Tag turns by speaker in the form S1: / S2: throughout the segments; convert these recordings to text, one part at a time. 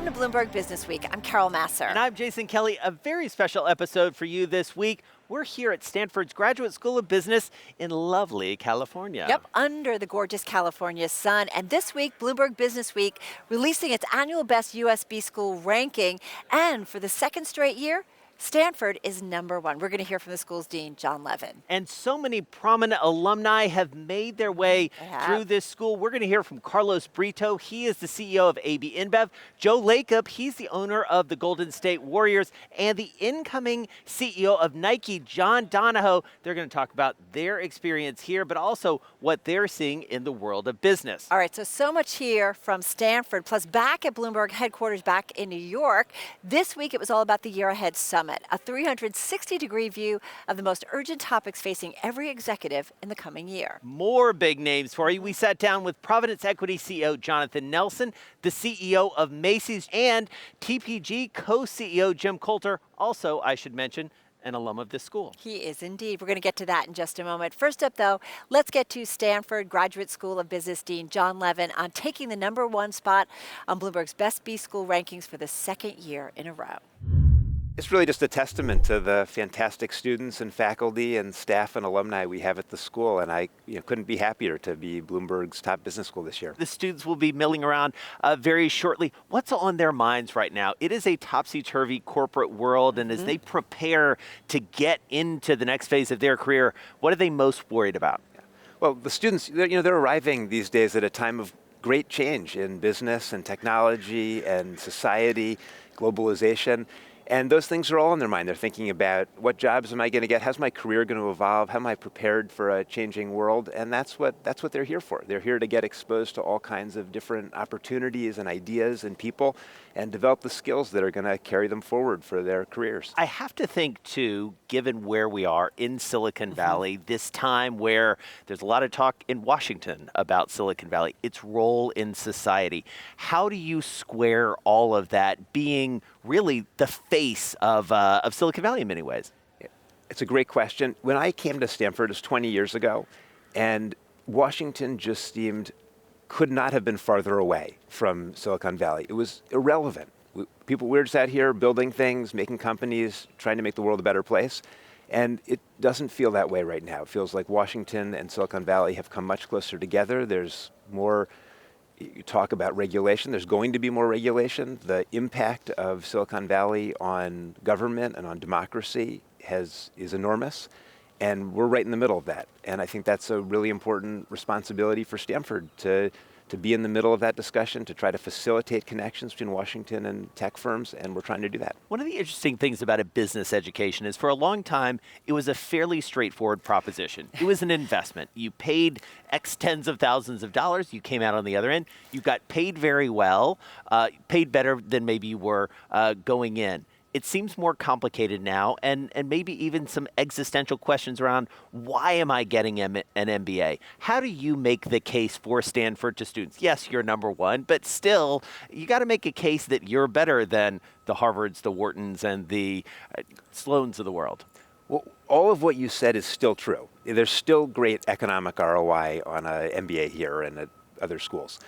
S1: Welcome to Bloomberg BusinessWeek. I'm Carol Massar.
S2: And I'm Jason Kelly. A very special episode for you this week. We're here at Stanford's Graduate School of Business in lovely California.
S1: Yep, under the gorgeous California sun. And this week, Bloomberg BusinessWeek releasing its annual Best USB School ranking. And for the second straight year, Stanford is number one. We're going to hear from the school's dean, John Levin.
S2: And so many prominent alumni have made their way through this school. We're going to hear from Carlos Brito. He is the CEO of AB InBev. Joe Lacob, he's the owner of the Golden State Warriors. And the incoming CEO of Nike, John Donahoe. They're going to talk about their experience here, but also what they're seeing in the world of business.
S1: All right, so much here from Stanford, plus back at Bloomberg headquarters back in New York. This week, it was all about the Year Ahead Summit. A 360-degree view of the most urgent topics facing every executive in the coming year.
S2: More big names for you. We sat down with Providence Equity CEO Jonathan Nelson, the CEO of Macy's, and TPG co-CEO Jim Coulter, also, I should mention, an alum of this school.
S1: He is indeed. We're going to get to that in just a moment. First up, though, let's get to Stanford Graduate School of Business Dean John Levin on taking the #1 spot on Bloomberg's Best B School rankings for the second year in a row.
S3: It's really just a testament to the fantastic students and faculty and staff and alumni we have at the school, and I couldn't be happier to be Bloomberg's top business school this year.
S2: The students will be milling around very shortly. What's on their minds right now? It is a topsy-turvy corporate world, and as they prepare to get into the next phase of their career, what are they most worried about?
S3: Well, the students, they're arriving these days at a time of great change in business and technology and society, globalization. And those things are all on their mind. They're thinking about what jobs am I going to get? How's my career going to evolve? How am I prepared for a changing world? And that's what they're here for. They're here to get exposed to all kinds of different opportunities and ideas and people and develop the skills that are going to carry them forward for their careers.
S2: I have to think, too, given where we are in Silicon Valley, this time where there's a lot of talk in Washington about Silicon Valley, its role in society. How do you square all of that being really the face of Silicon Valley in many ways?
S3: It's a great question. When I came to Stanford, it was 20 years ago, and Washington just could not have been farther away from Silicon Valley. It was irrelevant. We're just out here building things, making companies, trying to make the world a better place. And it doesn't feel that way right now. It feels like Washington and Silicon Valley have come much closer together. There's more. You talk about regulation. There's going to be more regulation. The impact of Silicon Valley on government and on democracy is enormous. And we're right in the middle of that. And I think that's a really important responsibility for Stanford to be in the middle of that discussion, to try to facilitate connections between Washington and tech firms, and we're trying to do that.
S2: One of the interesting things about a business education is for a long time, it was a fairly straightforward proposition. It was an investment. You paid X tens of thousands of dollars. You came out on the other end. You got paid very well, paid better than maybe you were going in. It seems more complicated now, and maybe even some existential questions around why am I getting an MBA? How do you make the case for Stanford to students? Yes, you're #1, but still, you got to make a case that you're better than the Harvards, the Whartons, and the Sloans of the world.
S3: Well, all of what you said is still true. There's still great economic ROI on an MBA here and at other schools.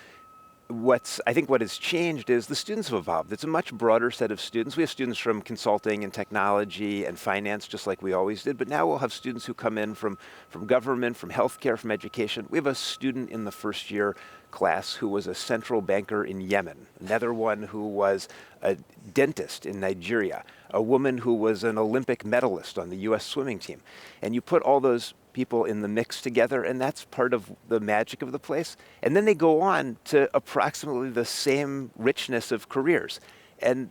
S3: I think what has changed is the students have evolved. It's a much broader set of students. We have students from consulting and technology and finance, just like we always did, but now we'll have students who come in from government, from healthcare, from education. We have a student in the first year class who was a central banker in Yemen, another one who was a dentist in Nigeria, a woman who was an Olympic medalist on the U.S. swimming team. And you put all those people in the mix together, and that's part of the magic of the place. And then they go on to approximately the same richness of careers. And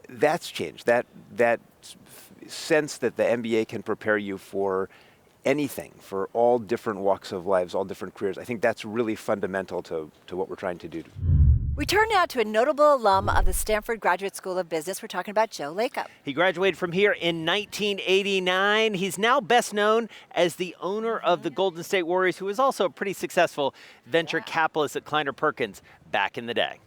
S3: that's changed. That sense that the MBA can prepare you for anything, for all different walks of lives, all different careers. I think that's really fundamental to what we're trying to do.
S1: We turn now to a notable alum of the Stanford Graduate School of Business. We're talking about Joe Lacob.
S2: He graduated from here in 1989. He's now best known as the owner of the Golden State Warriors, who was also a pretty successful venture capitalist at Kleiner Perkins back in the day.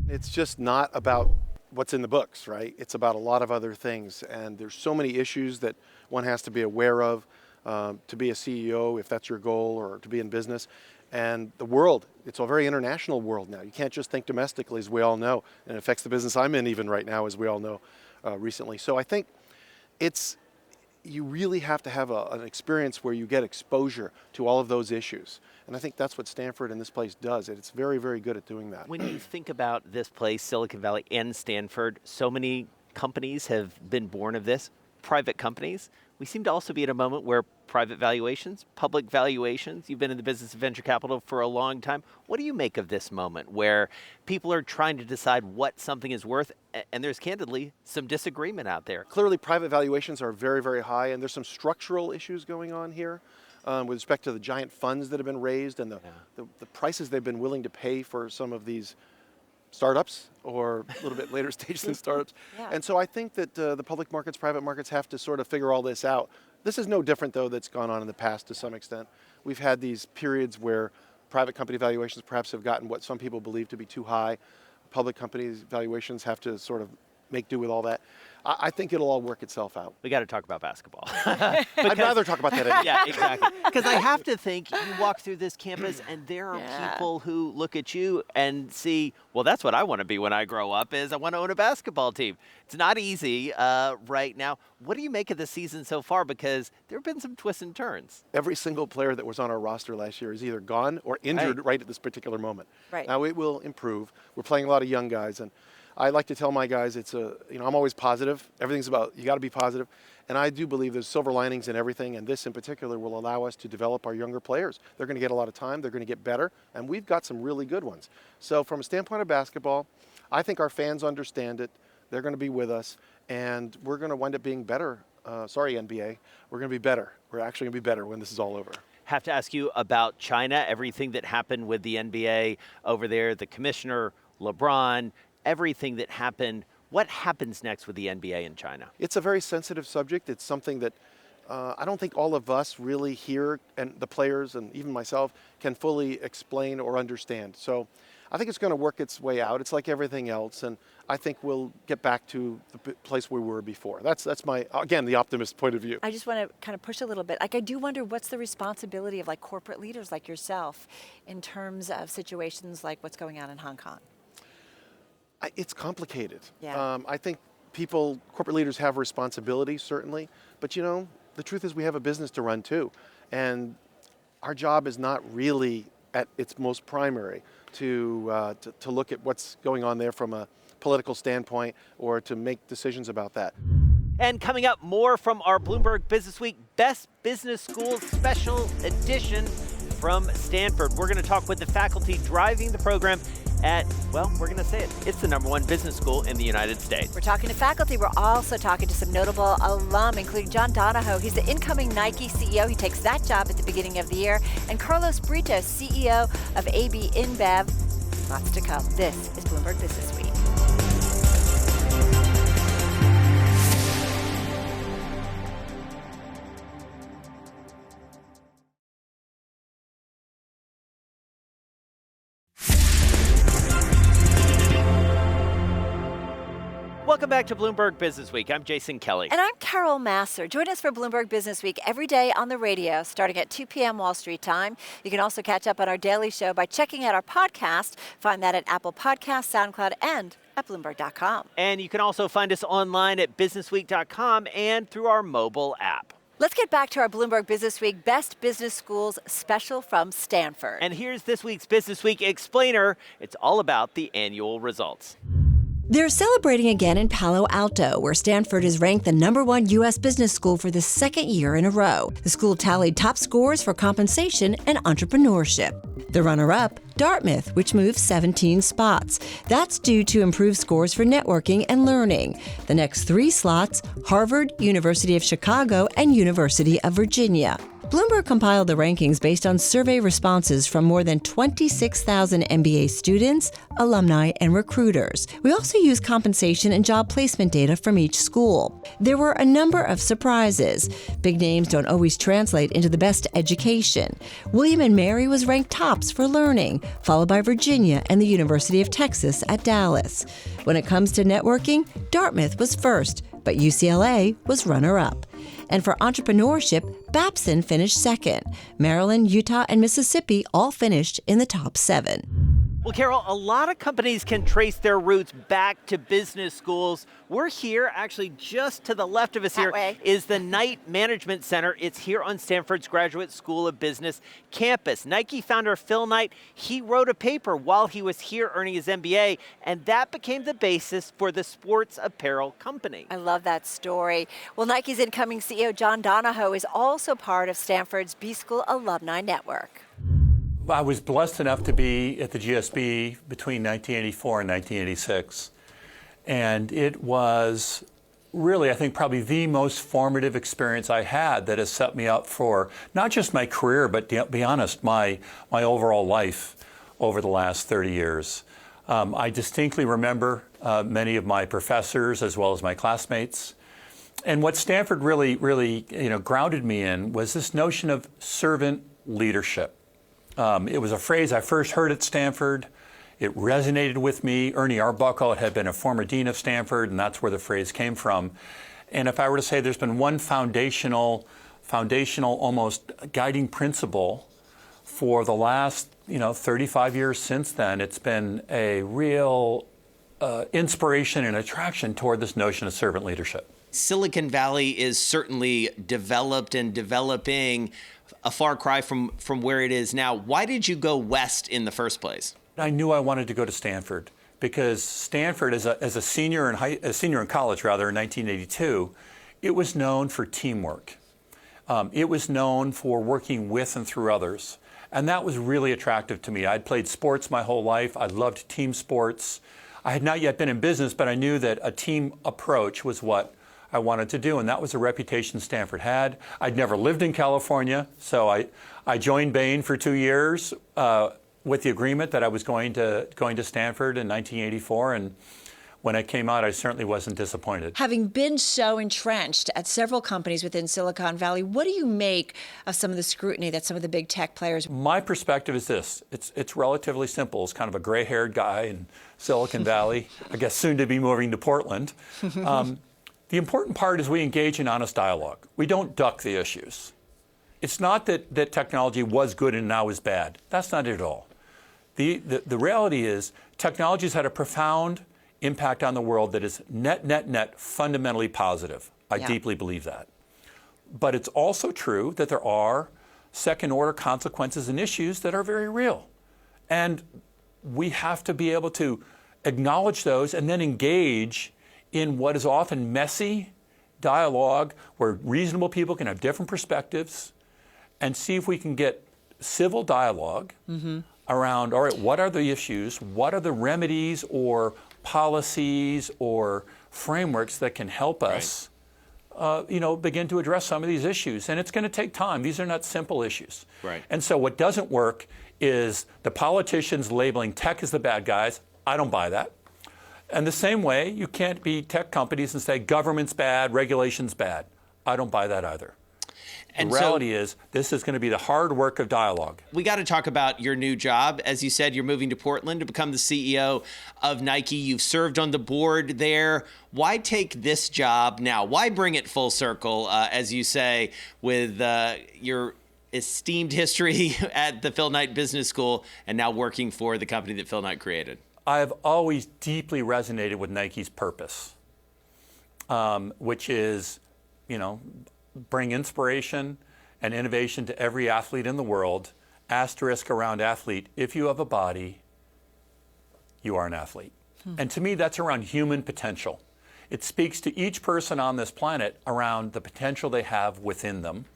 S4: It's just not about what's in the books, right? It's about a lot of other things. And there's so many issues that one has to be aware of to be a CEO, if that's your goal, or to be in business. And the world, it's a very international world now. You can't just think domestically, as we all know, and it affects the business I'm in even right now, as we all know recently. So I think you really have to have an experience where you get exposure to all of those issues. And I think that's what Stanford and this place does. It's very, very good at doing that.
S2: When you think about this place, Silicon Valley and Stanford, so many companies have been born of this, private companies. We seem to also be at a moment where private valuations, public valuations, you've been in the business of venture capital for a long time. What do you make of this moment where people are trying to decide what something is worth, and there's candidly some disagreement out there?
S4: Clearly, private valuations are very, very high, and there's some structural issues going on here with respect to the giant funds that have been raised and the prices they've been willing to pay for some of these startups or a little bit later stage than startups.
S1: Yeah.
S4: And so I think that the public markets, private markets have to sort of figure all this out. This is no different, though, that's gone on in the past to some extent. We've had these periods where private company valuations perhaps have gotten what some people believe to be too high. Public companies' valuations have to sort of make do with all that. I think it'll all work itself out.
S2: We got to talk about basketball.
S4: I'd rather talk about that anyway.
S2: Yeah, exactly. Because I have to think, you walk through this campus and there are people who look at you and see, well, that's what I want to be when I grow up, is I want to own a basketball team. It's not easy right now. What do you make of the season so far? Because there have been some twists and turns.
S4: Every single player that was on our roster last year is either gone or injured right at this particular moment.
S1: Right.
S4: Now it will improve. We're playing a lot of young guys, and I like to tell my guys I'm always positive. Everything's about, you got to be positive. And I do believe there's silver linings in everything, and this in particular will allow us to develop our younger players. They're going to get a lot of time, they're going to get better, and we've got some really good ones. So from a standpoint of basketball, I think our fans understand it. They're going to be with us, and we're going to wind up being better. Sorry, NBA. We're going to be better. We're actually going to be better when this is all over.
S2: Have to ask you about China, everything that happened with the NBA over there, the commissioner, LeBron, everything that happened. What happens next with the NBA in China?
S4: It's a very sensitive subject. It's something that I don't think all of us really here, and the players and even myself, can fully explain or understand. So I think it's going to work its way out. It's like everything else, and I think we'll get back to the place we were before. That's my, again, the optimist point of view.
S1: I just want to kind of push a little bit. Like, I do wonder what's the responsibility of like corporate leaders like yourself in terms of situations like what's going on in Hong Kong?
S4: It's complicated.
S1: Yeah.
S4: I think corporate leaders have responsibility, certainly, but the truth is we have a business to run too. And our job is not really at its most primary to look at what's going on there from a political standpoint or to make decisions about that.
S2: And coming up, more from our Bloomberg BusinessWeek Best Business Schools Special Edition from Stanford. We're going to talk with the faculty driving the program at, well, we're going to say it, it's the #1 business school in the United States.
S1: We're talking to faculty. We're also talking to some notable alum, including John Donahoe. He's the incoming Nike CEO. He takes that job at the beginning of the year. And Carlos Brito, CEO of AB InBev. Lots to come. This is Bloomberg BusinessWeek.
S2: Welcome back to Bloomberg BusinessWeek. I'm Jason Kelly.
S1: And I'm Carol Massar. Join us for Bloomberg BusinessWeek every day on the radio, starting at 2 p.m. Wall Street time. You can also catch up on our daily show by checking out our podcast. Find that at Apple Podcasts, SoundCloud, and at Bloomberg.com.
S2: And you can also find us online at businessweek.com and through our mobile app.
S1: Let's get back to our Bloomberg BusinessWeek Best Business Schools special from Stanford.
S2: And here's this week's BusinessWeek Explainer. It's all about the annual results.
S5: They're celebrating again in Palo Alto, where Stanford is ranked the #1 U.S. business school for the second year in a row. The school tallied top scores for compensation and entrepreneurship. The runner-up, Dartmouth, which moved 17 spots. That's due to improved scores for networking and learning. The next 3 slots, Harvard, University of Chicago, and University of Virginia. Bloomberg compiled the rankings based on survey responses from more than 26,000 MBA students, alumni, and recruiters. We also used compensation and job placement data from each school. There were a number of surprises. Big names don't always translate into the best education. William & Mary was ranked tops for learning, followed by Virginia and the University of Texas at Dallas. When it comes to networking, Dartmouth was first, but UCLA was runner-up. And for entrepreneurship, Babson finished second. Maryland, Utah, and Mississippi all finished in the top 7.
S2: Well, Carol, a lot of companies can trace their roots back to business schools. We're here, actually just to the left of us
S1: That
S2: here
S1: way.
S2: is the Knight Management Center. It's here on Stanford's Graduate School of Business campus. Nike founder Phil Knight, he wrote a paper while he was here earning his MBA, and that became the basis for the sports apparel company.
S1: I love that story. Well, Nike's incoming CEO, John Donahoe, is also part of Stanford's B-School Alumni Network.
S6: I was blessed enough to be at the GSB between 1984 and 1986. And it was really, I think, probably the most formative experience I had that has set me up for not just my career, but to be honest, my overall life over the last 30 years. I distinctly remember many of my professors as well as my classmates. And what Stanford really grounded me in was this notion of servant leadership. It was a phrase I first heard at Stanford. It resonated with me. Ernie Arbuckle had been a former dean of Stanford, and that's where the phrase came from. And if I were to say there's been one foundational, almost guiding principle for the last, 35 years since then, it's been a real inspiration and attraction toward this notion of servant leadership.
S2: Silicon Valley is certainly developed and developing, a far cry from where it is now. Why did you go west in the first place?
S6: I knew I wanted to go to Stanford because Stanford, as a senior in college, in 1982, it was known for teamwork. It was known for working with and through others, and that was really attractive to me. I'd played sports my whole life. I loved team sports. I had not yet been in business, but I knew that a team approach was what I wanted to do, and that was a reputation Stanford had. I'd never lived in California, so I joined Bain for 2 years with the agreement that I was going to Stanford in 1984, and when I came out, I certainly wasn't disappointed.
S1: Having been so entrenched at several companies within Silicon Valley, what do you make of some of the scrutiny that some of the big tech players?
S6: My perspective is this. It's relatively simple. It's kind of a gray-haired guy in Silicon Valley, I guess soon to be moving to Portland. The important part is we engage in honest dialogue. We don't duck the issues. It's not that technology was good and now is bad. That's not it at all. The reality is technology has had a profound impact on the world that is net fundamentally positive. I deeply believe that. But it's also true that there are second-order consequences and issues that are very real. And we have to be able to acknowledge those and then engage in what is often messy dialogue where reasonable people can have different perspectives and see if we can get civil dialogue around, all right, what are the issues, what are the remedies or policies or frameworks that can help us begin to address some of these issues. And it's going to take time. These are not simple issues.
S2: Right.
S6: And so what doesn't work is the politicians labeling tech as the bad guys. I don't buy that. And the same way, you can't be tech companies and say government's bad, regulation's bad. I don't buy that either. And the reality is, this is going to be the hard work of dialogue.
S2: We got to talk about your new job. As you said, you're moving to Portland to become the CEO of Nike. You've served on the board there. Why take this job now? Why bring it full circle, as you say, with your esteemed history at the Phil Knight Business School and now working for the company that Phil Knight created?
S6: I've always deeply resonated with Nike's purpose, which is, bring inspiration and innovation to every athlete in the world. Asterisk around athlete, if you have a body, you are an athlete. And to me, that's around human potential. It speaks to each person on this planet around the potential they have within them.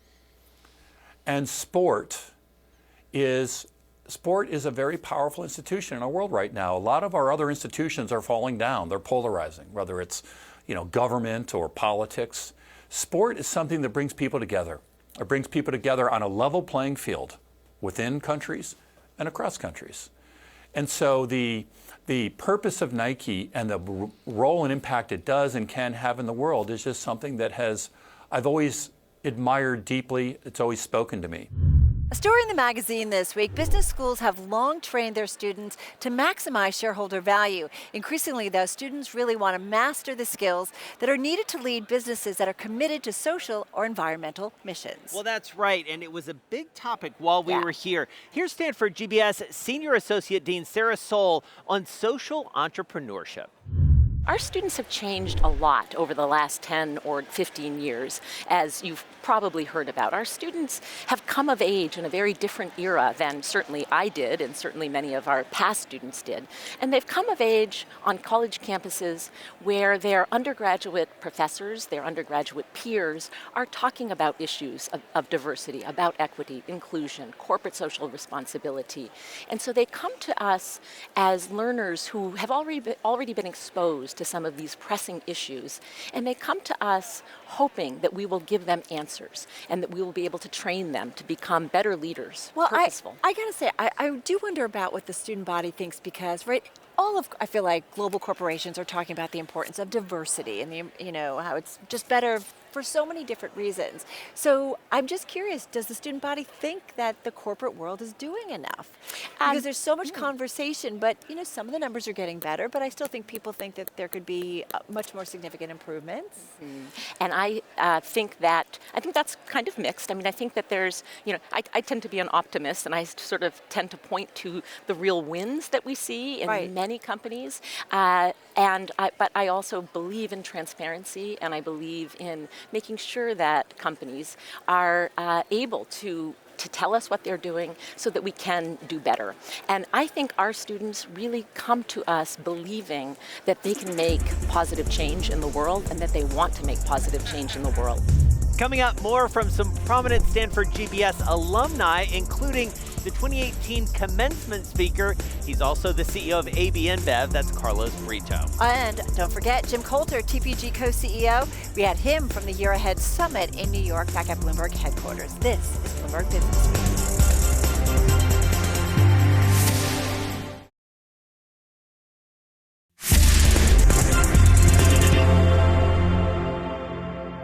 S6: And sport is a very powerful institution in our world right now. A lot of our other institutions are falling down. They're polarizing, whether it's government or politics. Sport is something that brings people together. It brings people together on a level playing field within countries and across countries. And so the purpose of Nike and the role and impact it does and can have in the world is just something that I've always admired deeply. It's always spoken to me.
S1: A story in the magazine this week, business schools have long trained their students to maximize shareholder value. Increasingly, though, students really want to master the skills that are needed to lead businesses that are committed to social or environmental missions.
S2: Well, that's right, and it was a big topic while we were here. Here's Stanford GBS Senior Associate Dean Sarah Soul on social entrepreneurship.
S7: Our students have changed a lot over the last 10 or 15 years, as you've probably heard about. Our students have come of age in a very different era than certainly I did, and certainly many of our past students did. And they've come of age on college campuses where their undergraduate professors, their undergraduate peers, are talking about issues of diversity, about equity, inclusion, corporate social responsibility. And so they come to us as learners who have already been exposed to some of these pressing issues, and they come to us hoping that we will give them answers and that we will be able to train them to become better leaders, purposeful.
S1: I gotta say, I do wonder about what the student body thinks because, right, I feel like global corporations are talking about the importance of diversity and how it's just better for so many different reasons. So I'm just curious, does the student body think that the corporate world is doing enough? Because there's so much conversation, but some of the numbers are getting better, but I still think people think that there could be much more significant improvements.
S7: And I think that's kind of mixed. I mean, I think that there's, I tend to be an optimist, and I sort of tend to point to the real wins that we see in many companies. But I also believe in transparency, and I believe in making sure that companies are able to tell us what they're doing so that we can do better. And I think our students really come to us believing that they can make positive change in the world and that they want to make positive change in the world.
S2: Coming up, more from some prominent Stanford GBS alumni, including the 2018 commencement speaker. He's also the CEO of AB InBev. That's Carlos Brito.
S1: And don't forget, Jim Coulter, TPG co-CEO. We had him from the Year Ahead Summit in New York back at Bloomberg headquarters. This is Bloomberg BusinessWeek.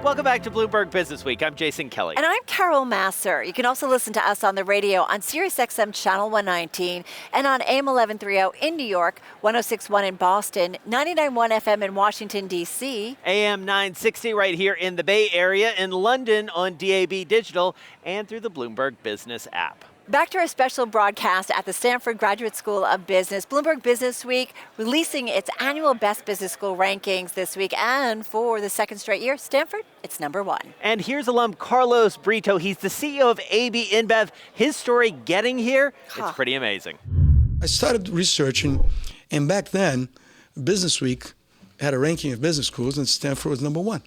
S2: Welcome back to Bloomberg BusinessWeek. I'm Jason Kelly.
S1: And I'm Carol Massar. You can also listen to us on the radio on SiriusXM Channel 119 and on AM 1130 in New York, 106.1 in Boston, 99.1 FM in Washington, D.C.
S2: AM 960 right here in the Bay Area, in London on DAB Digital, and through the Bloomberg Business app.
S1: Back to our special broadcast at the Stanford Graduate School of Business. Bloomberg BusinessWeek releasing its annual Best Business School rankings this week. And for the second straight year, Stanford, it's #1.
S2: And here's alum Carlos Brito. He's the CEO of AB InBev. His story getting here, it's pretty amazing.
S8: I started researching, and back then, BusinessWeek had a ranking of business schools, and Stanford was #1.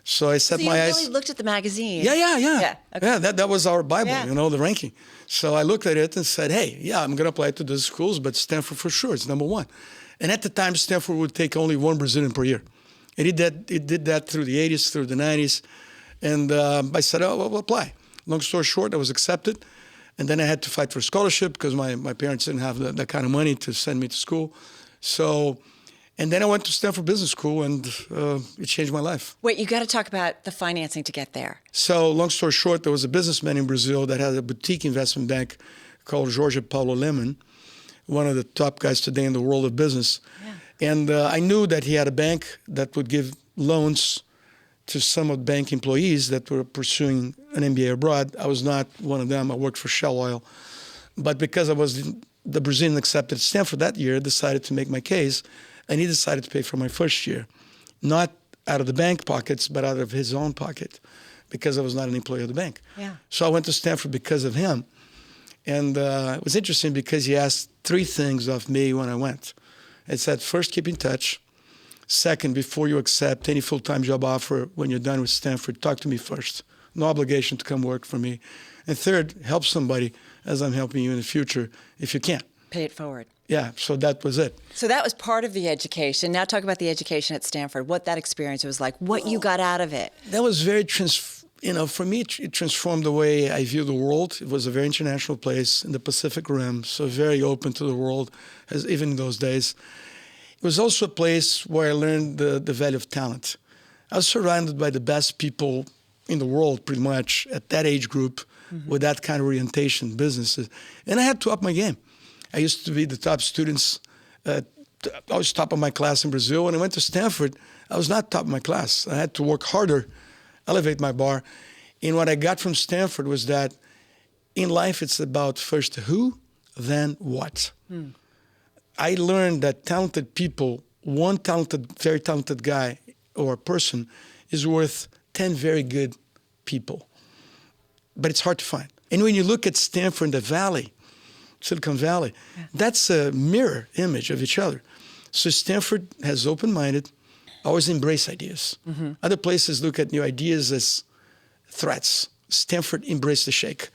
S8: So I set my eyes.
S5: So you really looked at the magazine?
S8: Yeah.
S5: Okay.
S8: That was our Bible, the ranking. So I looked at it and said, hey, I'm going to apply to those schools, but Stanford for sure, it's #1. And at the time, Stanford would take only one Brazilian per year. And it did that through the 80s, through the 90s. And I said, I'll apply. Long story short, I was accepted. And then I had to fight for a scholarship because my parents didn't have that kind of money to send me to school. And then I went to Stanford Business School, and it changed my life.
S5: Wait, you got to talk about the financing to get there.
S8: So long story short, there was a businessman in Brazil that had a boutique investment bank called Jorge Paulo Lemann, one of the top guys today in the world of business. Yeah. And I knew that he had a bank that would give loans to some of the bank employees that were pursuing an MBA abroad. I was not one of them. I worked for Shell Oil. But because I was the Brazilian accepted at Stanford that year, I decided to make my case. And he decided to pay for my first year, not out of the bank pockets, but out of his own pocket, because I was not an employee of the bank.
S5: Yeah.
S8: So I went to Stanford because of him. And it was interesting because he asked 3 things of me when I went. It said, first, keep in touch. Second, before you accept any full-time job offer when you're done with Stanford, talk to me first. No obligation to come work for me. And third, help somebody as I'm helping you in the future if you can.
S5: Pay it forward.
S8: Yeah, so that was it.
S5: So that was part of the education. Now talk about the education at Stanford, what that experience was like, what you got out of it.
S8: That was very, for me, it transformed the way I view the world. It was a very international place in the Pacific Rim, so very open to the world, as even in those days. It was also a place where I learned the value of talent. I was surrounded by the best people in the world, pretty much, at that age group. with that kind of orientation businesses. And I had to up my game. I used to be the top students. I was top of my class in Brazil. When I went to Stanford, I was not top of my class. I had to work harder, elevate my bar. And what I got from Stanford was that in life, it's about first who, then what. I learned that talented people, one talented, very talented guy or person is worth 10 very good people. But it's hard to find. And when you look at Stanford and the Valley, Silicon Valley, that's a mirror image of each other. So Stanford has open-minded, always embrace ideas. Other places look at new ideas as threats. Stanford embraced the shake.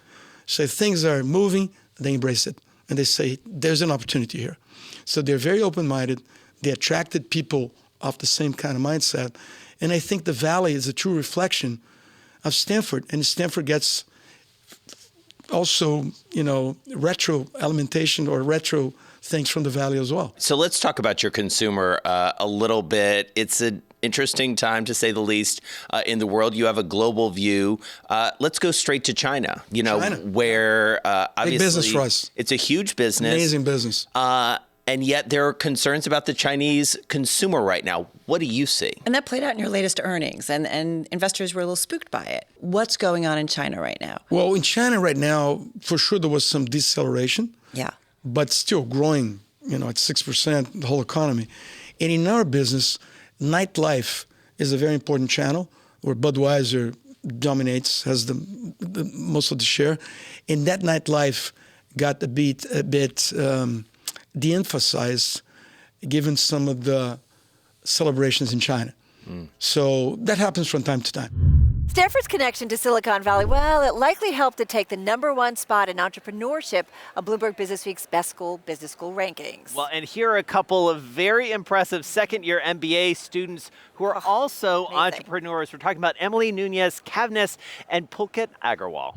S8: So if things are moving, they embrace it. And they say, there's an opportunity here. So they're very open-minded. They attracted people of the same kind of mindset. And I think the Valley is a true reflection of Stanford. And Stanford gets also, retro alimentation or retro things from the Valley as well.
S9: So let's talk about your consumer a little bit. It's an interesting time, to say the least, in the world. You have a global view. Let's go straight to China,
S8: China.
S9: Where obviously
S8: big business for us.
S9: It's a huge business.
S8: Amazing business.
S9: And yet there are concerns about the Chinese consumer right now. What do you see?
S10: And that played out in your latest earnings, and investors were a little spooked by it. What's going on in China right now?
S8: Well, in China right now, for sure there was some deceleration.
S10: Yeah.
S8: But still growing, at 6%, the whole economy. And in our business, nightlife is a very important channel where Budweiser dominates, has the most of the share. And that nightlife got a bit de-emphasized given some of the celebrations in China. So that happens from time to time.
S1: Stanford's connection to Silicon Valley, well, it likely helped it take the #1 spot in entrepreneurship on Bloomberg BusinessWeek's Best Business School rankings.
S2: Well, and here are a couple of very impressive second-year MBA students who are also
S1: amazing.
S2: entrepreneurs. We're talking about Emily Nunez Kavnes and Pulkit Agarwal.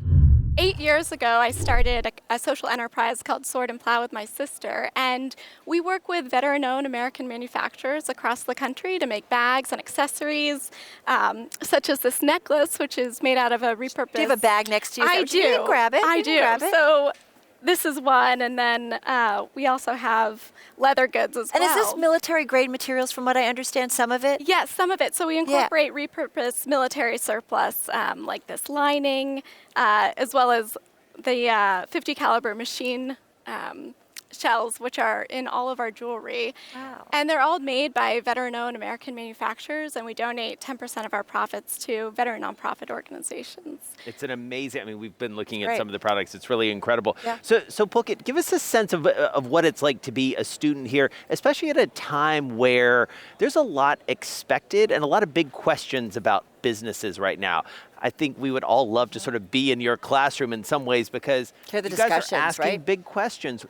S11: 8 years ago, I started a social enterprise called Sword and Plow with my sister, and we work with veteran-owned American manufacturers across the country to make bags and accessories, such as this necklace, which is made out of a repurposed...
S1: Do you have a bag next to you?
S11: I
S1: You
S11: do.
S1: can grab it.
S11: I
S1: You can
S11: do.
S1: grab it.
S11: So this is one, and then we also have leather goods as
S1: And
S11: well.
S1: is this military-grade materials, from what I understand, some of it?
S11: Yes, some of it. So we incorporate repurposed military surplus, like this lining, as well as the 50 caliber machine shells, which are in all of our jewelry.
S1: Wow.
S11: And they're all made by veteran-owned American manufacturers, and we donate 10% of our profits to veteran nonprofit organizations.
S2: It's an amazing, we've been looking at
S1: Great.
S2: some of the products. It's really incredible.
S1: Yeah.
S2: So Pulkit, give us a sense of what it's like to be a student here, especially at a time where there's a lot expected and a lot of big questions about businesses right now. I think we would all love to sort of be in your classroom in some ways because
S1: Hear the
S2: you guys are
S1: discussions,
S2: asking
S1: right?
S2: big questions.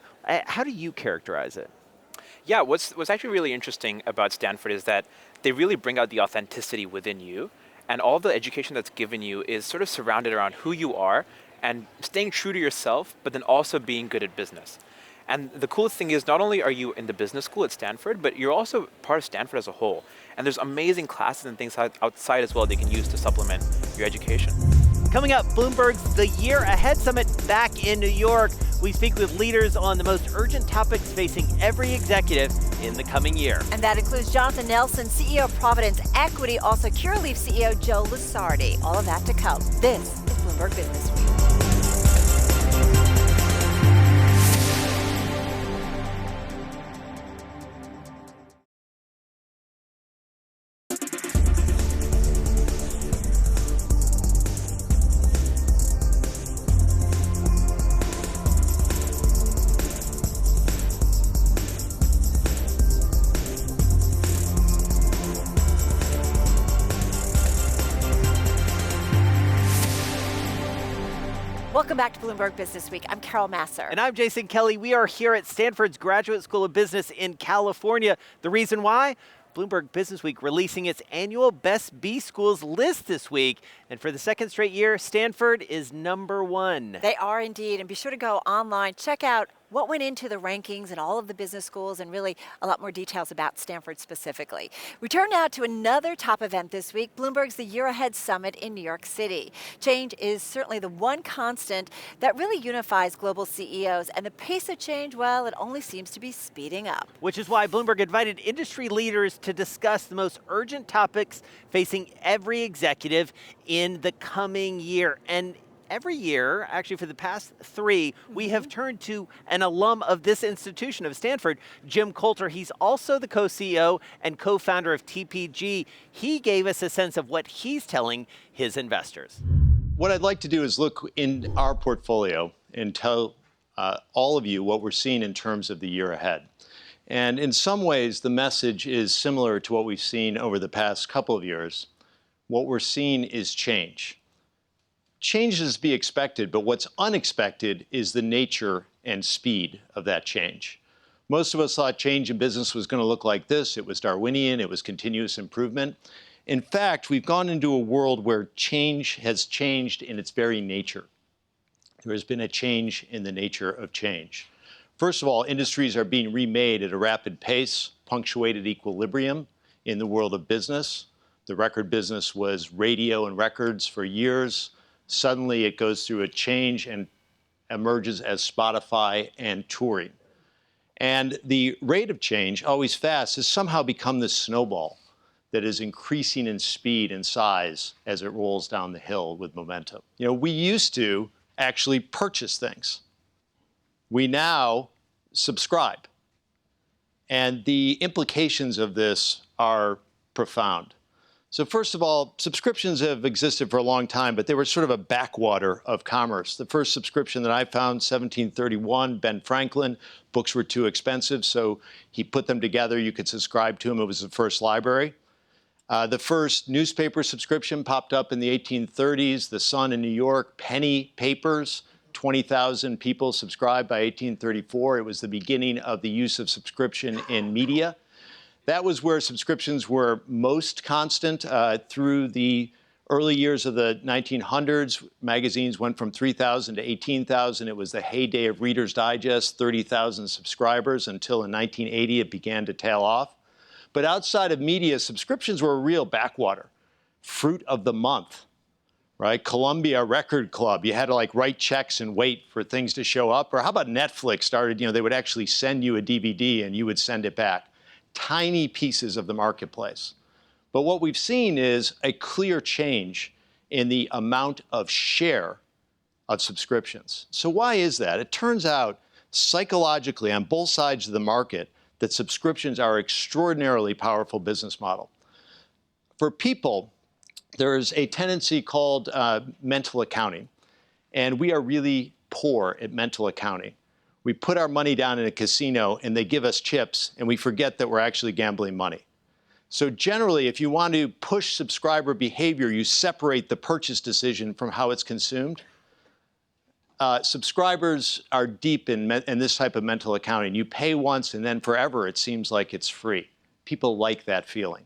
S2: How do you characterize it?
S12: Yeah, what's actually really interesting about Stanford is that they really bring out the authenticity within you, and all the education that's given you is sort of surrounded around who you are and staying true to yourself, but then also being good at business. And the coolest thing is not only are you in the business school at Stanford, but you're also part of Stanford as a whole. And there's amazing classes and things outside as well they can use to supplement your education.
S2: Coming up, Bloomberg's The Year Ahead Summit back in New York. We speak with leaders on the most urgent topics facing every executive in the coming year.
S1: And that includes Jonathan Nelson, CEO of Providence Equity, also Curaleaf CEO Joe Lusardi. All of that to come. This is Bloomberg BusinessWeek. Welcome back to Bloomberg BusinessWeek. I'm Carol Massar.
S2: And I'm Jason Kelly. We are here at Stanford's Graduate School of Business in California. The reason why? Bloomberg BusinessWeek releasing its annual Best B Schools list this week. And for the second straight year, Stanford is #1.
S1: They are indeed. And be sure to go online, check out what went into the rankings and all of the business schools, and really a lot more details about Stanford specifically. We turn now to another top event this week, Bloomberg's The Year Ahead Summit in New York City. Change is certainly the one constant that really unifies global CEOs, and the pace of change, well, it only seems to be speeding up.
S2: Which is why Bloomberg invited industry leaders to discuss the most urgent topics facing every executive in the coming year. And every year, actually for the past 3, we have turned to an alum of this institution, of Stanford, Jim Coulter. He's also the co-CEO and co-founder of TPG. He gave us a sense of what he's telling his investors.
S13: What I'd like to do is look in our portfolio and tell all of you what we're seeing in terms of the year ahead. And in some ways, the message is similar to what we've seen over the past couple of years. What we're seeing is change. Change is to be expected, but what's unexpected is the nature and speed of that change. Most of us thought change in business was going to look like this. It was Darwinian. It was continuous improvement. In fact, we've gone into a world where change has changed in its very nature. There has been a change in the nature of change. First of all, industries are being remade at a rapid pace, punctuated equilibrium in the world of business. The record business was radio and records for years. Suddenly it goes through a change and emerges as Spotify and touring. And the rate of change, always fast, has somehow become this snowball that is increasing in speed and size as it rolls down the hill with momentum. You know, we used to actually purchase things. We now subscribe. And the implications of this are profound. So first of all, subscriptions have existed for a long time, but they were sort of a backwater of commerce. The first subscription that I found, 1731, Ben Franklin, books were too expensive, so he put them together. You could subscribe to them. It was the first library. The first newspaper subscription popped up in the 1830s, the Sun in New York, penny papers, 20,000 people subscribed by 1834. It was the beginning of the use of subscription in media. That was where subscriptions were most constant through the early years of the 1900s. Magazines went from 3,000 to 18,000. It was the heyday of Reader's Digest, 30,000 subscribers, until in 1980 it began to tail off. But outside of media, subscriptions were a real backwater. Fruit of the month, right? Columbia Record Club. You had to like write checks and wait for things to show up. Or how about Netflix started, they would actually send you a DVD and you would send it back. Tiny pieces of the marketplace. But what we've seen is a clear change in the amount of share of subscriptions. So why is that? It turns out psychologically on both sides of the market that subscriptions are an extraordinarily powerful business model. For people, there is a tendency called mental accounting, and we are really poor at mental accounting. We put our money down in a casino and they give us chips and we forget that we're actually gambling money. So generally, if you want to push subscriber behavior, you separate the purchase decision from how it's consumed. Subscribers are deep in this type of mental accounting. You pay once and then forever it seems like it's free. People like that feeling.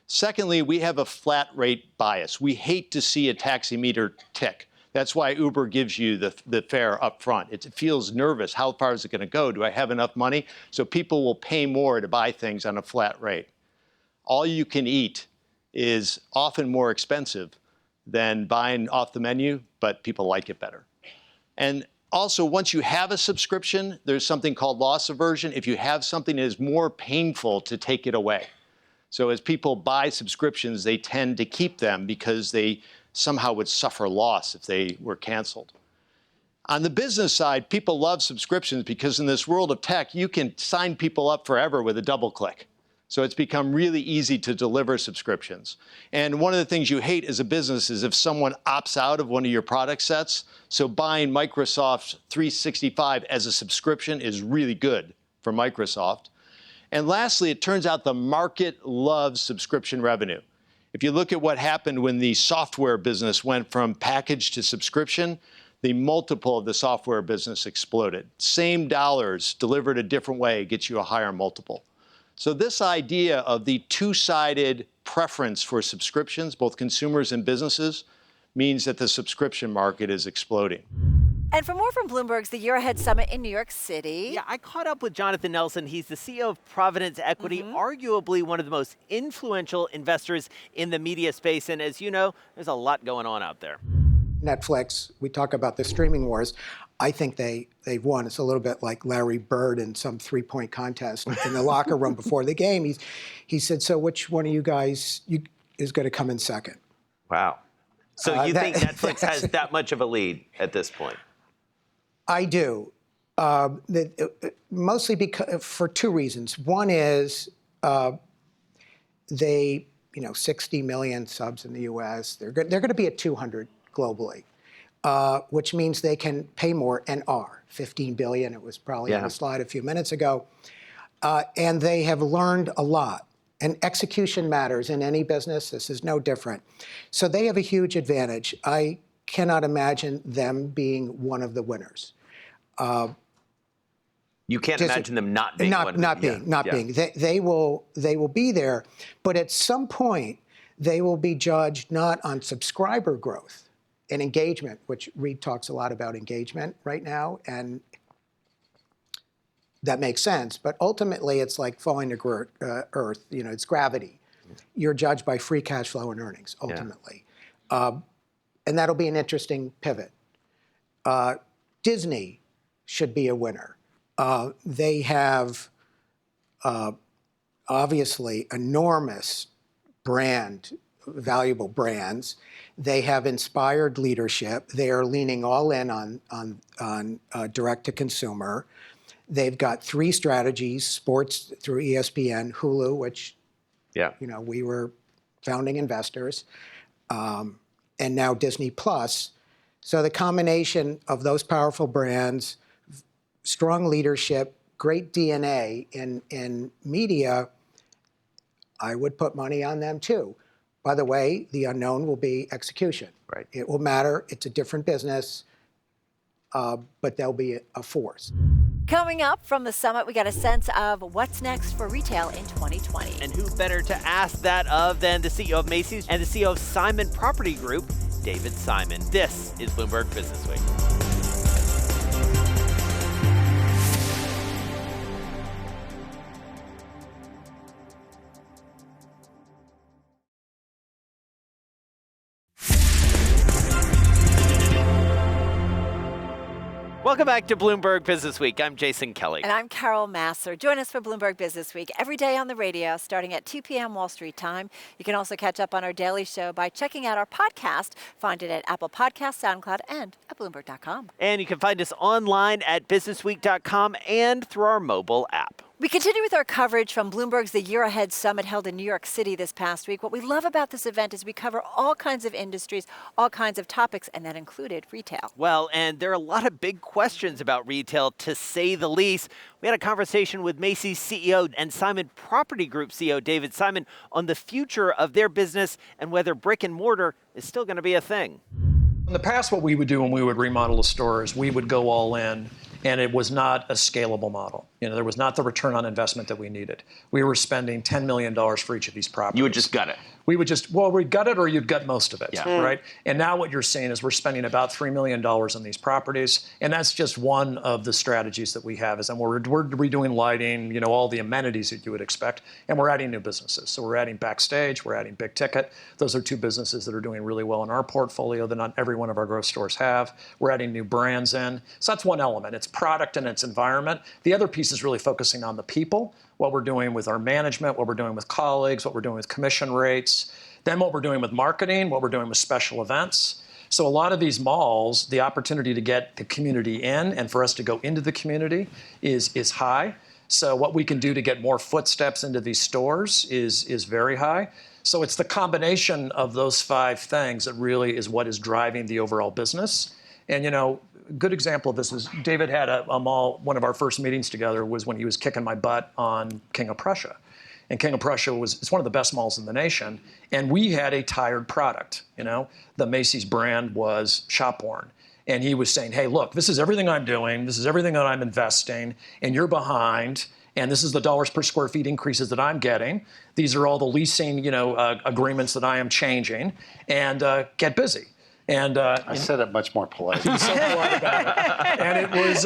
S13: Secondly, we have a flat rate bias. We hate to see a taximeter tick. That's why Uber gives you the fare up front. It feels nervous. How far is it going to go? Do I have enough money? So people will pay more to buy things on a flat rate. All you can eat is often more expensive than buying off the menu, but people like it better. And also, once you have a subscription, there's something called loss aversion. If you have something, it is more painful to take it away. So as people buy subscriptions, they tend to keep them because they somehow would suffer loss if they were canceled. On the business side, people love subscriptions because in this world of tech, you can sign people up forever with a double click. So it's become really easy to deliver subscriptions. And one of the things you hate as a business is if someone opts out of one of your product sets. So buying Microsoft 365 as a subscription is really good for Microsoft. And lastly, it turns out the market loves subscription revenue. If you look at what happened when the software business went from package to subscription, the multiple of the software business exploded. Same dollars delivered a different way gets you a higher multiple. So this idea of the two-sided preference for subscriptions, both consumers and businesses, means that the subscription market is exploding.
S1: And for more from Bloomberg's The Year Ahead Summit in New York City.
S2: Yeah, I caught up with Jonathan Nelson. He's the CEO of Providence Equity, arguably one of the most influential investors in the media space. And as you know, there's a lot going on out there.
S14: Netflix, we talk about the streaming wars. I think they've won. It's a little bit like Larry Bird in some three-point contest in the locker room before the game. He said, so which one of you guys is going to come in second?
S9: Wow. So you think Netflix has that much of a lead at this point?
S14: I do. Mostly because for two reasons. One is they, 60 million subs in the U.S. They're going to be at 200 globally, which means they can pay more and are. $15 billion. It was probably on the slide a few minutes ago, and they have learned a lot. And execution matters in any business. This is no different. So they have a huge advantage. I cannot imagine them being one of the winners.
S9: You can't imagine them not being
S14: being. They will be there, but at some point they will be judged not on subscriber growth and engagement, which Reed talks a lot about engagement right now, and that makes sense. But ultimately, it's like falling to earth. It's gravity. You're judged by free cash flow and earnings ultimately, and that'll be an interesting pivot. Disney should be a winner. They have obviously enormous valuable brands. They have inspired leadership. They are leaning all in on direct to consumer. They've got three strategies: sports through ESPN, Hulu, which we were founding investors, and now Disney Plus. So the combination of those powerful brands, strong leadership, great DNA in media, I would put money on them too. By the way, the unknown will be execution.
S9: Right.
S14: It will matter. It's a different business, but they'll be a force.
S1: Coming up from the summit, we got a sense of what's next for retail in 2020.
S2: And who better to ask that of than the CEO of Macy's and the CEO of Simon Property Group, David Simon. This is Bloomberg BusinessWeek. Welcome back to Bloomberg BusinessWeek. I'm Jason Kelly.
S1: And I'm Carol Massar. Join us for Bloomberg BusinessWeek every day on the radio starting at 2 p.m. Wall Street time. You can also catch up on our daily show by checking out our podcast. Find it at Apple Podcasts, SoundCloud, and at Bloomberg.com.
S2: And you can find us online at businessweek.com and through our mobile app.
S1: We continue with our coverage from Bloomberg's The Year Ahead Summit held in New York City this past week. What we love about this event is we cover all kinds of industries, all kinds of topics, and that included retail.
S2: Well, and there are a lot of big questions about retail, to say the least. We had a conversation with Macy's CEO and Simon Property Group CEO David Simon on the future of their business and whether brick and mortar is still going to be a thing.
S15: In the past, what we would do when we would remodel a store is we would go all in, and it was not a scalable model. There was not the return on investment that we needed. We were spending $10 million for each of these properties.
S9: You would just gut it.
S15: We would just, we'd gut it or you'd gut most of it, right? And now what you're seeing is we're spending about $3 million on these properties, and that's just one of the strategies that we have. Is we're redoing lighting, all the amenities that you would expect, and we're adding new businesses. So we're adding Backstage, we're adding Big Ticket. Those are two businesses that are doing really well in our portfolio that not every one of our growth stores have. We're adding new brands in. So that's one element. It's product and it's environment. The other piece is really focusing on the people, what we're doing with our management, what we're doing with colleagues, what we're doing with commission rates, then what we're doing with marketing, what we're doing with special events. So a lot of these malls, the opportunity to get the community in and for us to go into the community is high. So what we can do to get more footsteps into these stores is very high. So it's the combination of those five things that really is what is driving the overall business. And a good example of this is David had a mall. One of our first meetings together was when he was kicking my butt on King of Prussia. And King of Prussia it's one of the best malls in the nation. And we had a tired product. The Macy's brand was shop-worn. And he was saying, hey, look, this is everything I'm doing. This is everything that I'm investing. And you're behind. And this is the dollars per square feet increases that I'm getting. These are all the leasing agreements that I am changing. And get busy. And
S16: I said it much more polite.
S15: He was so polite about it. And it was,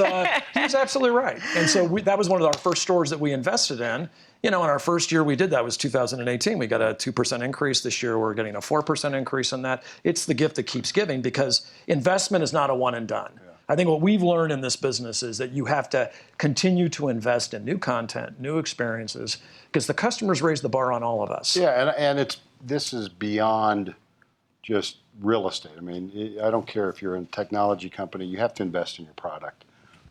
S15: he was absolutely right. And so that was one of our first stores that we invested in. In our first year we did that was 2018. We got a 2% increase. This year we're getting a 4% increase in that. It's the gift that keeps giving because investment is not a one and done. Yeah. I think what we've learned in this business is that you have to continue to invest in new content, new experiences, because the customers raise the bar on all of us.
S16: Yeah, and this is beyond just real estate. I mean, I don't care if you're in a technology company, you have to invest in your product.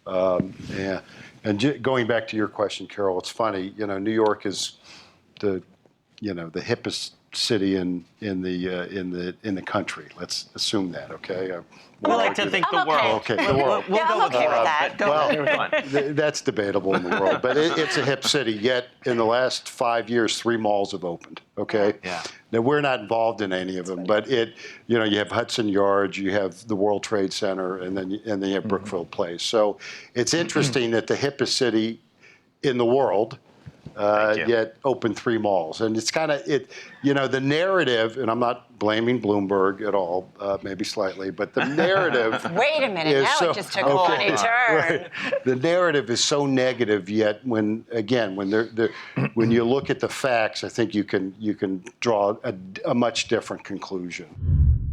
S16: Yeah. And going back to your question, Carol, it's funny, New York is the hippest city in the country. Let's assume that, okay?
S2: We like to think the world.
S16: Okay, the world.
S2: We'll go with the world. But go
S16: that's debatable in the world, but it's a hip city. Yet in the last 5 years, 3 malls have opened. Okay.
S2: Yeah.
S16: Now we're not involved in any of them, but you have Hudson Yards, you have the World Trade Center, and then you have Brookfield Place. So it's interesting that the hippest city in the world. Yet open 3 malls. And it's kind of, the narrative, and I'm not blaming Bloomberg at all, maybe slightly, but the narrative
S17: Wait a minute, now it just took a funny turn.
S16: Right. The narrative is so negative, yet when you look at the facts, I think you can draw a much different conclusion.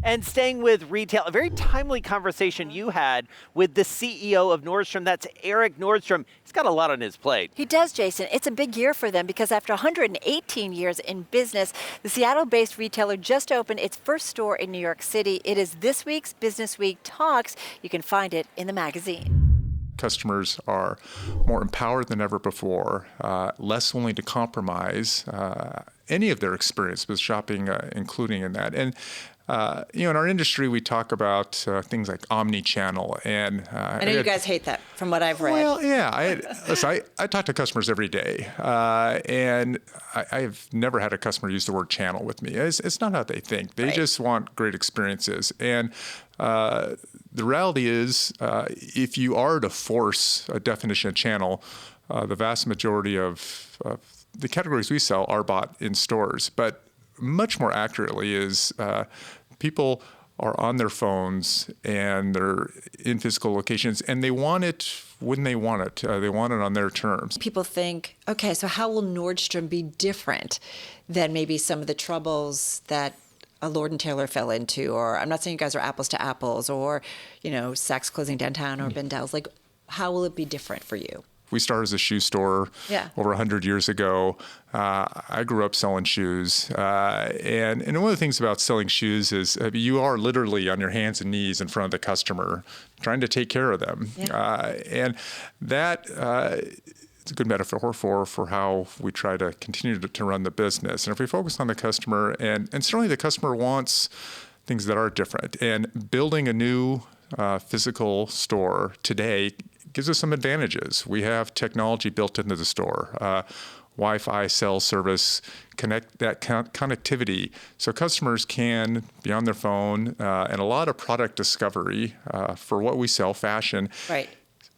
S2: And staying with retail, a very timely conversation you had with the CEO of Nordstrom. That's Eric Nordstrom. He's got a lot on his plate.
S1: He does, Jason. It's a big year for them because after 118 years in business, the Seattle-based retailer just opened its first store in New York City. It is this week's Business Week Talks. You can find it in the magazine.
S18: Customers are more empowered than ever before, less willing to compromise any of their experience with shopping, including in that. And in our industry, we talk about things like omni-channel, and
S10: I know you guys hate that, from what I've read.
S18: Well, yeah. I talk to customers every day, and I've never had a customer use the word channel with me. It's not how they think. They just want great experiences, and the reality is, if you are to force a definition of channel, the vast majority of the categories we sell are bought in stores, but much more accurately is people are on their phones and they're in physical locations and they want it when they want it. They want it on their terms.
S10: People think, okay, so how will Nordstrom be different than maybe some of the troubles that a Lord & Taylor fell into? Or I'm not saying you guys are apples to apples, or, Saks closing downtown or Bendel's. Like, how will it be different for you?
S18: We started as a shoe store over 100 years ago. I grew up selling shoes. And one of the things about selling shoes is you are literally on your hands and knees in front of the customer trying to take care of them. Yeah. And that it's a good metaphor for how we try to continue to run the business. And if we focus on the customer, and certainly the customer wants things that are different. And building a new physical store today gives us some advantages. We have technology built into the store, Wi-Fi cell service, connectivity, so customers can be on their phone, and a lot of product discovery for what we sell, fashion,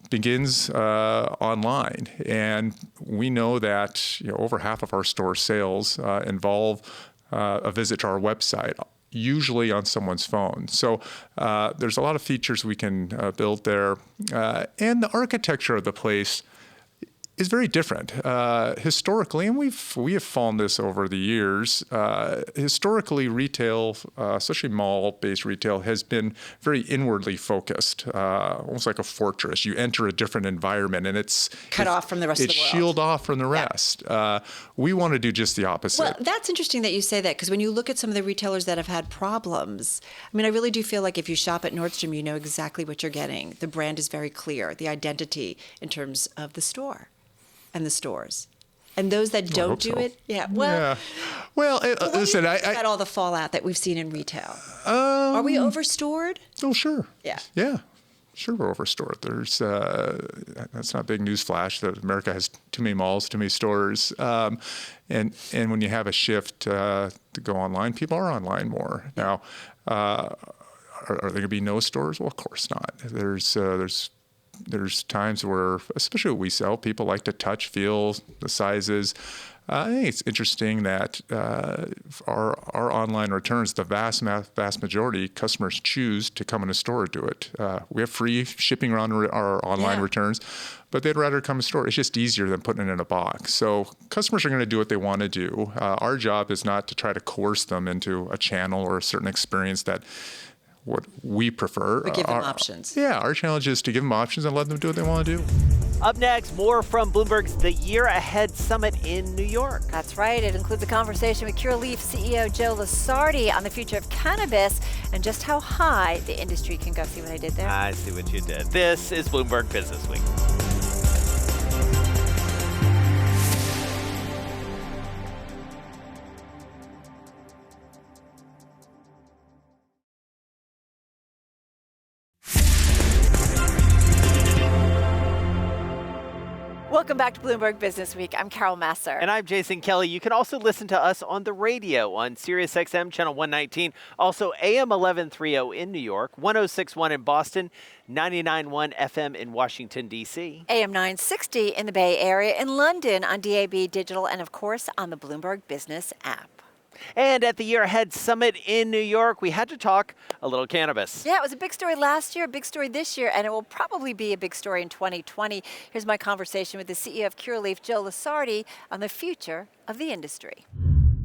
S18: begins online. And we know that over half of our store sales involve a visit to our website, usually on someone's phone. So there's a lot of features we can build there. And the architecture of the place is very different. Historically, and we have found this over the years, historically retail, especially mall-based retail, has been very inwardly focused, almost like a fortress. You enter a different environment and it's
S10: cut off from the rest of the world.
S18: It's shielded off from the rest. We want to do just the opposite.
S10: Well, that's interesting that you say that, because when you look at some of the retailers that have had problems, I mean, I really do feel like if you shop at Nordstrom, you know exactly what you're getting. The brand is very clear, the identity in terms of the store and the stores. And those that don't do it,
S18: listen, I
S10: got all the fallout that we've seen in retail. Are we overstored?
S18: Oh, sure.
S10: Yeah.
S18: Sure, we're overstored. There's that's not a big news flash that America has too many malls, too many stores, and when you have a shift to go online, people are online more now. Are there going to be no stores? Well, of course not. There's times where, especially what we sell, people like to touch, feel the sizes. I think it's interesting that our online returns, the vast majority, customers choose to come in a store to do it. We have free shipping around our online returns, but they'd rather come to store. It's just easier than putting it in a box. So customers are going to do what they want to do. Our job is not to try to coerce them into a channel or a certain experience that what we prefer.
S10: But give them options.
S18: Yeah, our challenge is to give them options and let them do what they want to do.
S2: Up next, more from Bloomberg's The Year Ahead Summit in New York.
S1: That's right. It includes a conversation with Curaleaf CEO Joe Lusardi on the future of cannabis and just how high the industry can go. See what I did there?
S2: I see what you did. This is Bloomberg BusinessWeek.
S1: Welcome back to Bloomberg BusinessWeek. I'm Carol Massar.
S2: And I'm Jason Kelly. You can also listen to us on the radio on Sirius XM Channel 119, also AM 1130 in New York, 106.1 in Boston, 99.1 FM in Washington, D.C.
S1: AM 960 in the Bay Area, in London on DAB Digital, and of course on the Bloomberg Business app.
S2: And at the Year Ahead Summit in New York, we had to talk a little cannabis.
S1: Yeah, it was a big story last year, a big story this year, and it will probably be a big story in 2020. Here's my conversation with the CEO of Curaleaf, Joe Lusardi, on the future of the industry.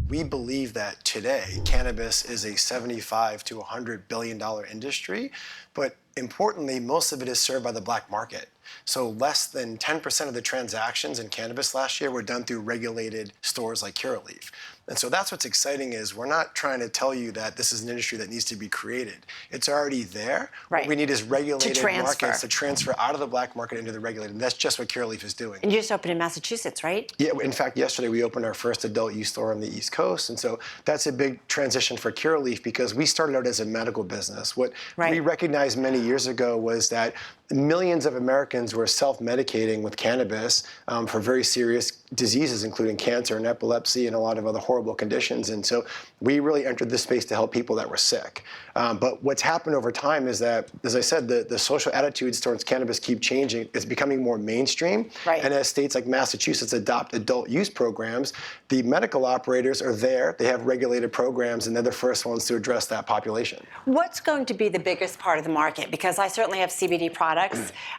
S19: We believe that today cannabis is a $75 to $100 billion industry, but importantly, most of it is served by the black market. So less than 10% of the transactions in cannabis last year were done through regulated stores like Curaleaf. And so that's what's exciting is we're not trying to tell you that this is an industry that needs to be created. It's already there.
S17: Right.
S19: What we need is regulated
S17: transfer.
S19: markets to transfer out of the black market into the regulated. And that's just what Curaleaf is doing.
S17: And you just opened in Massachusetts, right?
S19: Yeah, in fact, yesterday we opened our first adult use store on the East Coast. And so that's a big transition for Curaleaf because we started out as a medical business. What we recognized many years ago was that millions of Americans were self-medicating with cannabis for very serious diseases, including cancer and epilepsy and a lot of other horrible conditions. And so we really entered this space to help people that were sick. But what's happened over time is that, as I said, the social attitudes towards cannabis keep changing. It's becoming more mainstream.
S17: Right.
S19: And as states like Massachusetts adopt adult use programs, the medical operators are there. They have regulated programs, and they're the first ones to address that population.
S17: What's going to be the biggest part of the market? Because I certainly have CBD products.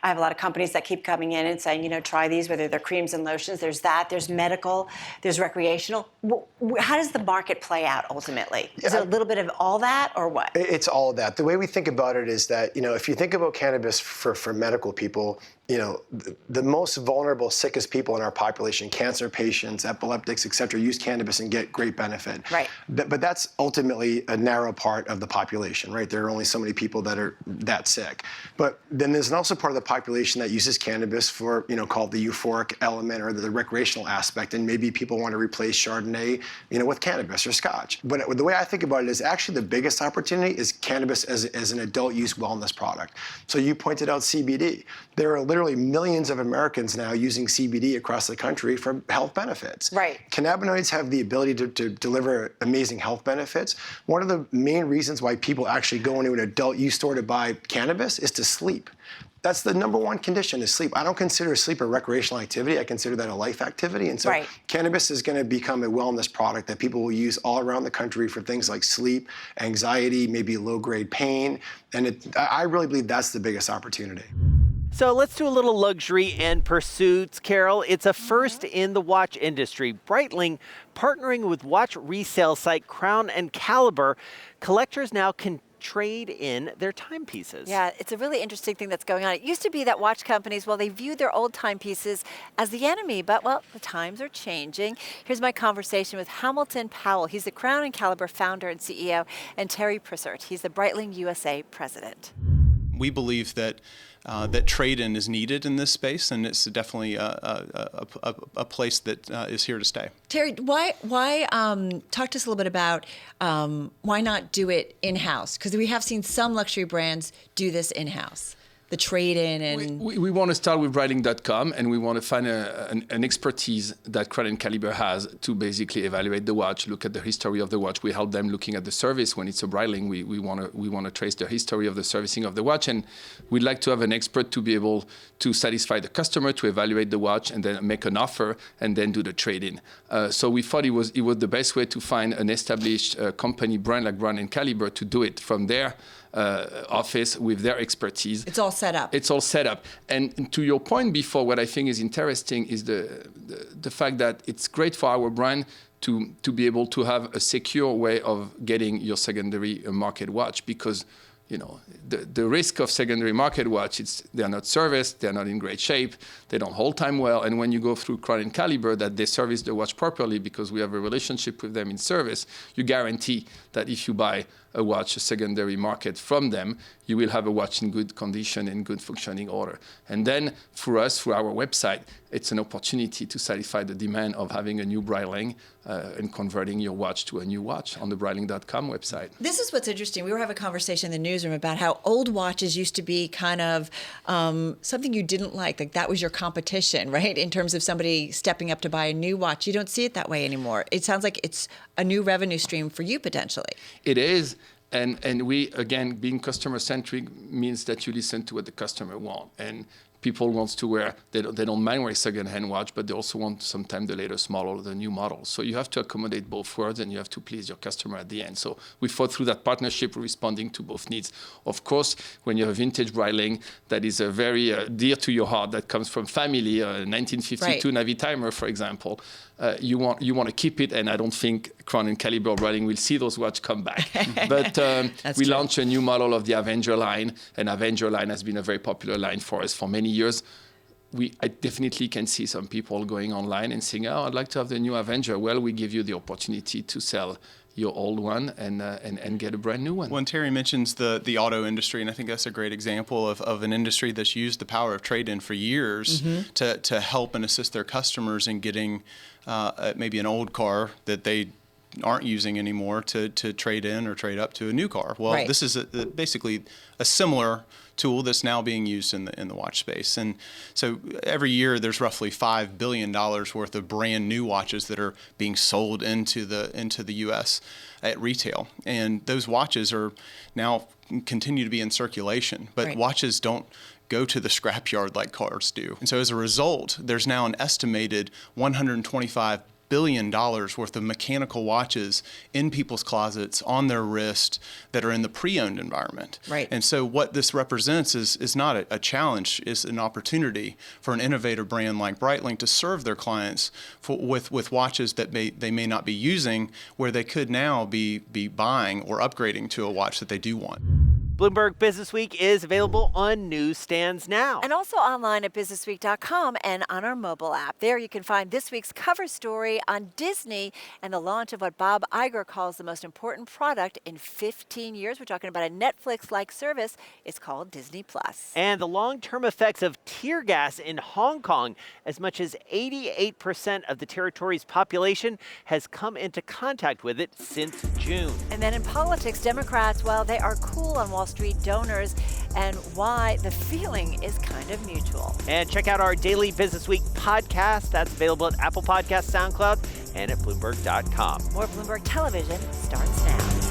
S17: I have a lot of companies that keep coming in and saying, you know, try these, whether they're creams and lotions. There's that. There's medical. There's recreational. How does the market play out ultimately? Is it a little bit of all that or what?
S19: It's all of that. The way we think about it is that, you know, if you think about cannabis for medical people, you know, the most vulnerable, sickest people in our population, cancer patients, epileptics, et cetera, use cannabis and get great benefit.
S17: Right.
S19: But that's ultimately a narrow part of the population, right? There are only so many people that are that sick. But then there's also part of the population that uses cannabis for, you know, called the euphoric element or the recreational aspect. And maybe people want to replace Chardonnay, you know, with cannabis or Scotch. But the way I think about it is actually the biggest opportunity is cannabis as an adult use wellness product. So you pointed out CBD. There are literally millions of Americans now using CBD across the country for health benefits.
S17: Right.
S19: Cannabinoids have the ability to deliver amazing health benefits. One of the main reasons why people actually go into an adult use store to buy cannabis is to sleep. That's the number one condition is sleep. I don't consider sleep a recreational activity. I consider that a life activity. And so cannabis is going to become a wellness product that people will use all around the country for things like sleep, anxiety, maybe low-grade pain. And I really believe that's the biggest opportunity.
S2: So let's do a little luxury and pursuits, Carol. It's a first in the watch industry. Breitling partnering with watch resale site Crown and Caliber. Collectors now can trade in their timepieces.
S1: Yeah, it's a really interesting thing that's going on. It used to be that watch companies, well, they viewed their old timepieces as the enemy, but, well, the times are changing. Here's my conversation with Hamilton Powell. He's the Crown and Caliber founder and CEO, and Terry Prissert. He's the Breitling USA president.
S20: We believe that that trade-in is needed in this space, and it's definitely a place that is here to stay.
S10: Terry, why talk to us a little bit about why not do it in-house? Because we have seen some luxury brands do this in-house. the trade-in and...
S21: We want to start with Breitling.com, and we want to find an expertise that Crown & Caliber has to basically evaluate the watch, look at the history of the watch. We help them looking at the service. When it's a Breitling, we want to trace the history of the servicing of the watch, and we'd like to have an expert to be able to satisfy the customer, to evaluate the watch, and then make an offer, and then do the trade-in. So we thought it was the best way to find an established company brand like Crown & Caliber to do it from their office with their expertise.
S10: It's all set up.
S21: It's all set up. And to your point before, what I think is interesting is the fact that it's great for our brand to be able to have a secure way of getting your secondary market watch, because the risk of secondary market watch, they're not serviced, they're not in great shape, they don't hold time well, and when you go through Crown & Caliber that they service the watch properly because we have a relationship with them in service, you guarantee that if you buy a secondary market from them, you will have a watch in good condition and good functioning order. And then for us, through our website, it's an opportunity to satisfy the demand of having a new Breitling and converting your watch to a new watch on the Breitling.com website.
S10: This is what's interesting. We were having a conversation in the newsroom about how old watches used to be kind of something you didn't like that was your competition, right? In terms of somebody stepping up to buy a new watch. You don't see it that way anymore. It sounds like it's a new revenue stream for you potentially.
S21: It is. And we, again, being customer-centric means that you listen to what the customer wants. And people want to wear, they don't mind wearing a second-hand watch, but they also want sometimes the latest model, the new model. So you have to accommodate both worlds, and you have to please your customer at the end. So we thought through that partnership, responding to both needs. Of course, when you have a vintage Breitling that is very dear to your heart, that comes from family, a 1952 Navitimer, for example, you want to keep it, and I don't think Crown & Caliber or Breitling will see those watches come back. But we launched a new model of the Avenger line, and Avenger line has been a very popular line for us for many years. I definitely can see some people going online and saying, "Oh, I'd like to have the new Avenger." Well, we give you the opportunity to sell your old one and get a brand new one.
S20: When Terry mentions the auto industry, and I think that's a great example of an industry that's used the power of trade-in for years to help and assist their customers in getting maybe an old car that they aren't using anymore to trade in or trade up to a new car. Well, this is basically a similar tool that's now being used in the watch space. And so every year there's roughly $5 billion worth of brand new watches that are being sold into the US at retail. And those watches are now continue to be in circulation, but watches don't go to the scrapyard like cars do. And so as a result, there's now an estimated $125 billion worth of mechanical watches in people's closets on their wrist that are in the pre-owned environment.
S10: Right.
S20: And so what this represents is not a challenge, it's an opportunity for an innovative brand like Breitling to serve their clients with watches that they may not be using, where they could now be buying or upgrading to a watch that they do want.
S2: Bloomberg BusinessWeek is available on newsstands now.
S1: And also online at businessweek.com and on our mobile app. There you can find this week's cover story on Disney and the launch of what Bob Iger calls the most important product in 15 years. We're talking about a Netflix-like service. It's called Disney+.
S2: And the long-term effects of tear gas in Hong Kong. As much as 88% of the territory's population has come into contact with it since June.
S1: And then in politics, Democrats, well, they are cool on Wall Street donors and why the feeling is kind of mutual.
S2: And check out our daily Business Week podcast. That's available at Apple Podcasts, SoundCloud, and at Bloomberg.com.
S1: More Bloomberg Television starts now.